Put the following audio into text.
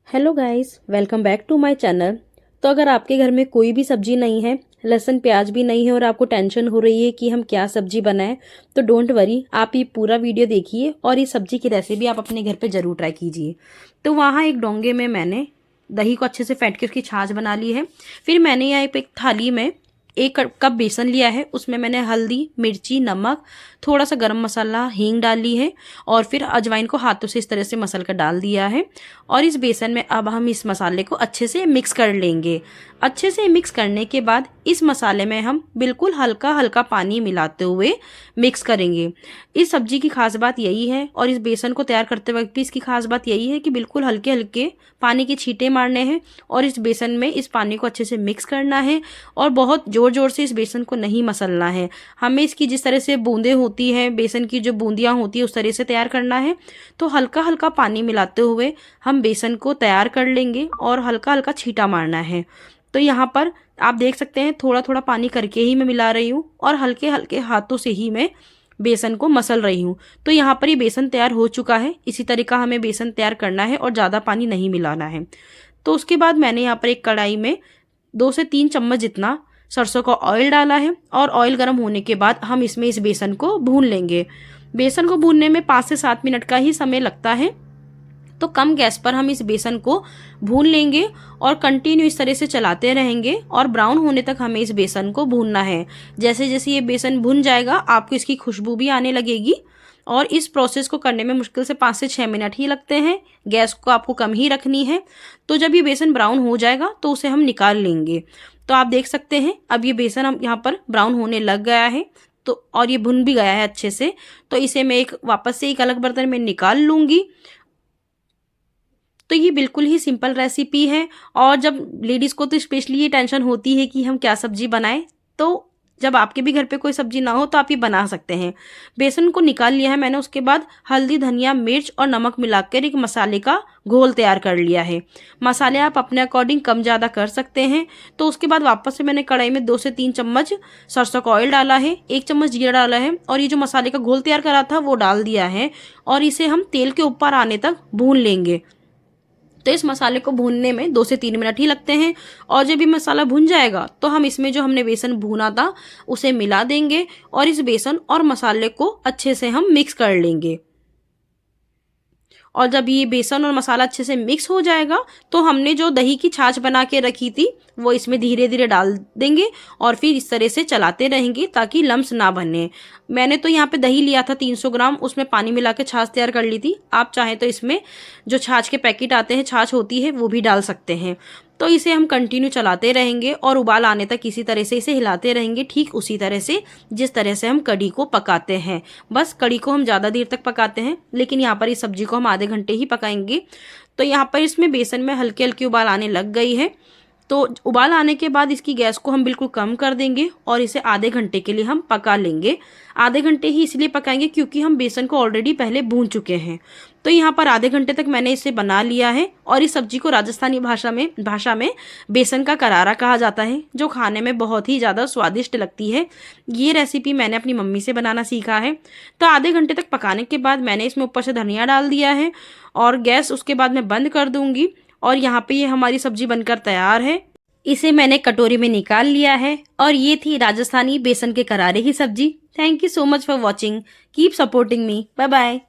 Hello guys, welcome back to my channel. तो अगर आपके घर में कोई भी सब्जी नहीं है, लहसुन प्याज भी नहीं है और आपको टेंशन हो रही है कि हम क्या सब्जी बनाएं, तो डोंट वरी, आप ये पूरा वीडियो देखिए और इस सब्जी की रेसिपी आप अपने घर पे ज़रूर ट्राई कीजिए। तो वहाँ एक डोंगे में मैंने दही को अच्छे से फेंट के उसकी छाछ बना ली है। फिर मैंने यहाँ एक थाली में 1 कप बेसन लिया है, उसमें मैंने हल्दी, मिर्ची, नमक, थोड़ा सा गरम मसाला, हींग डाल ली है और फिर अजवाइन को हाथों से इस तरह से मसल कर डाल दिया है। और इस बेसन में अब हम इस मसाले को अच्छे से मिक्स कर लेंगे। अच्छे से मिक्स करने के बाद इस मसाले में हम बिल्कुल हल्का हल्का पानी मिलाते हुए मिक्स करेंगे। इस सब्जी की खास बात यही है और इस बेसन को तैयार करते वक्त भी इसकी खास बात यही है कि बिल्कुल हल्के हल्के पानी के छींटे मारने हैं और इस बेसन में इस पानी को अच्छे से मिक्स करना है और बहुत ज़ोर ज़ोर से इस बेसन को नहीं मसलना है। हमें इसकी जिस तरह से बूंदें होती हैं, बेसन की जो बूंदियाँ होती है, उस तरह से तैयार करना है। तो हल्का हल्का पानी मिलाते हुए हम बेसन को तैयार कर लेंगे और हल्का हल्का छींटा मारना है। तो यहाँ पर आप देख सकते हैं थोड़ा थोड़ा पानी करके ही मैं मिला रही हूँ और हल्के हल्के हाथों से ही मैं बेसन को मसल रही हूँ। तो यहाँ पर ये बेसन तैयार हो चुका है। इसी तरीका हमें बेसन तैयार करना है और ज़्यादा पानी नहीं मिलाना है। तो उसके बाद मैंने यहाँ पर एक कढ़ाई में 2 से 3 चम्मच जितना सरसों का ऑयल डाला है और ऑयल गर्म होने के बाद हम इसमें इस बेसन को भून लेंगे। बेसन को भूनने में 5 से 7 मिनट का ही समय लगता है। तो कम गैस पर हम इस बेसन को भून लेंगे और कंटिन्यू इस तरह से चलाते रहेंगे और ब्राउन होने तक हमें इस बेसन को भूनना है। जैसे जैसे ये बेसन भुन जाएगा आपको इसकी खुशबू भी आने लगेगी और इस प्रोसेस को करने में मुश्किल से 5 से 6 मिनट ही लगते हैं। गैस को आपको कम ही रखनी है। तो जब ये बेसन ब्राउन हो जाएगा तो उसे हम निकाल लेंगे। तो आप देख सकते हैं अब ये बेसन हम यहाँ पर ब्राउन होने लग गया है तो और ये भुन भी गया है अच्छे से। तो इसे मैं वापस से एक अलग बर्तन में निकाल लूँगी। तो ये बिल्कुल ही सिंपल रेसिपी है और जब लेडीज़ को तो स्पेशली ये टेंशन होती है कि हम क्या सब्जी बनाएं, तो जब आपके भी घर पे कोई सब्जी ना हो तो आप ये बना सकते हैं। बेसन को निकाल लिया है मैंने, उसके बाद हल्दी, धनिया, मिर्च और नमक मिलाकर एक मसाले का घोल तैयार कर लिया है। मसाले आप अपने अकॉर्डिंग कम ज़्यादा कर सकते हैं। तो उसके बाद वापस से मैंने कढ़ाई में 2 से 3 चम्मच सरसों का ऑयल डाला है, 1 चम्मच जीरा डाला है और ये जो मसाले का घोल तैयार करा था वो डाल दिया है और इसे हम तेल के ऊपर आने तक भून लेंगे। तो इस मसाले को भूनने में 2 से 3 मिनट ही लगते हैं और जब ये मसाला भुन जाएगा तो हम इसमें जो हमने बेसन भूना था उसे मिला देंगे और इस बेसन और मसाले को अच्छे से हम मिक्स कर लेंगे। और जब ये बेसन और मसाला अच्छे से मिक्स हो जाएगा तो हमने जो दही की छाछ बना के रखी थी वो इसमें धीरे धीरे डाल देंगे और फिर इस तरह से चलाते रहेंगे ताकि लम्स ना बने। मैंने तो यहाँ पे दही लिया था 300 ग्राम, उसमें पानी मिला के छाछ तैयार कर ली थी। आप चाहें तो इसमें जो छाछ के पैकेट आते हैं, छाछ होती है, वो भी डाल सकते हैं। तो इसे हम कंटिन्यू चलाते रहेंगे और उबाल आने तक इसी तरह से इसे हिलाते रहेंगे, ठीक उसी तरह से जिस तरह से हम कढ़ी को पकाते हैं। बस कढ़ी को हम ज़्यादा देर तक पकाते हैं, लेकिन यहाँ पर इस सब्जी को हम आधे घंटे ही पकाएंगे। तो यहाँ पर इसमें बेसन में हल्की हल्की उबाल आने लग गई है। तो उबाल आने के बाद इसकी गैस को हम बिल्कुल कम कर देंगे और इसे आधे घंटे के लिए हम पका लेंगे। आधे घंटे ही इसलिए पकाएंगे क्योंकि हम बेसन को ऑलरेडी पहले भून चुके हैं। तो यहाँ पर आधे घंटे तक मैंने इसे बना लिया है और इस सब्जी को राजस्थानी भाषा में बेसन का करारा कहा जाता है, जो खाने में बहुत ही ज़्यादा स्वादिष्ट लगती है। ये रेसिपी मैंने अपनी मम्मी से बनाना सीखा है। तो आधे घंटे तक पकाने के बाद मैंने इसमें ऊपर से धनिया डाल दिया है और गैस उसके बाद मैं बंद कर दूँगी और यहाँ पे ये हमारी सब्जी बनकर तैयार है। इसे मैंने कटोरी में निकाल लिया है और ये थी राजस्थानी बेसन के करारे की सब्जी। Thank you so much for watching. Keep supporting me. Bye bye.